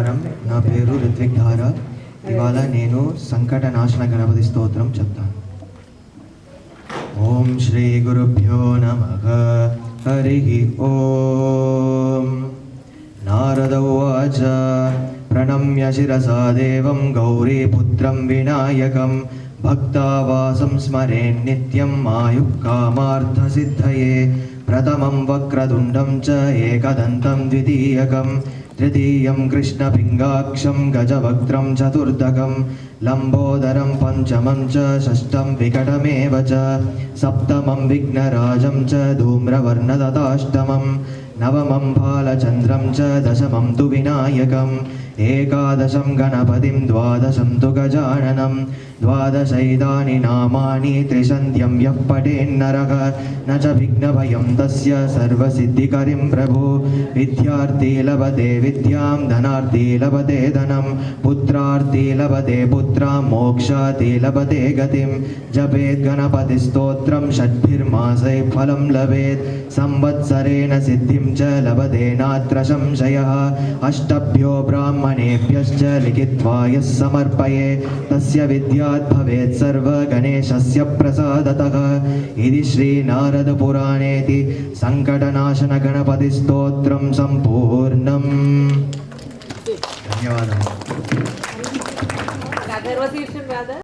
నమస్కారం. నా పేరు రిత్విక్ ధారా. ఇవాళ నేను సంకటనాశన గణపతి స్తోత్రం చెప్తాను. ఓం శ్రీ గురుభ్యో నమః. హరి ఓం. నారద ఉవాచ ప్రణమ్య శిరసా దేవం గౌరీపుత్రం వినాయకం భక్తావాసం స్మరేన్ నిత్యం ఆయుః కామార్థసిద్ధయే. ప్రథమం వక్రతుండం చ ఏకదంతం ద్వితీయకం తృతీయం కృష్ణపింగాక్షం గజవక్త్రం చతుర్థకం లంబోదరం పంచమం చ షష్టం వికటమేవ చ సప్తమం విఘ్నరాజం చ ధూమ్రవర్ణదతాష్టమం నవమం బాలచంద్రం చ దశమం తు వినాయకం ఏకాదశం గణపతిం ద్వాదశం తు గజాననం ద్వాదశైతాని నామాని త్రిసంధ్యం యః పఠేన్నరః న చ విఘ్నభయం తస్య సర్వసిద్ధికరిం ప్రభు. విద్యార్థీ లభతే విద్యాం ధనార్థీ లభతే ధనం పుత్రార్థీ లభతే పుత్రాం మోక్షార్థీ లభతే గతిం. జపేత్ గణపతి స్తోత్రం షడ్భిర్మాసై ఫలం లభేత్ సంవత్సరేణ సిద్ధిం చ లభతే నాత్ర సంశయః. అష్టభ్యో బ్రాహ్మణేభ్యశ్చ లిఖిత్వా యః సమర్పయే తస్య విద్యాత్ భవేత్ సర్వ గణేశస్య ప్రసాదతః. ఇది శ్రీ నారద పురాణేతి సంకటనాశన గణపతి స్తోత్రం సంపూర్ణం. ధన్యవాదాలు.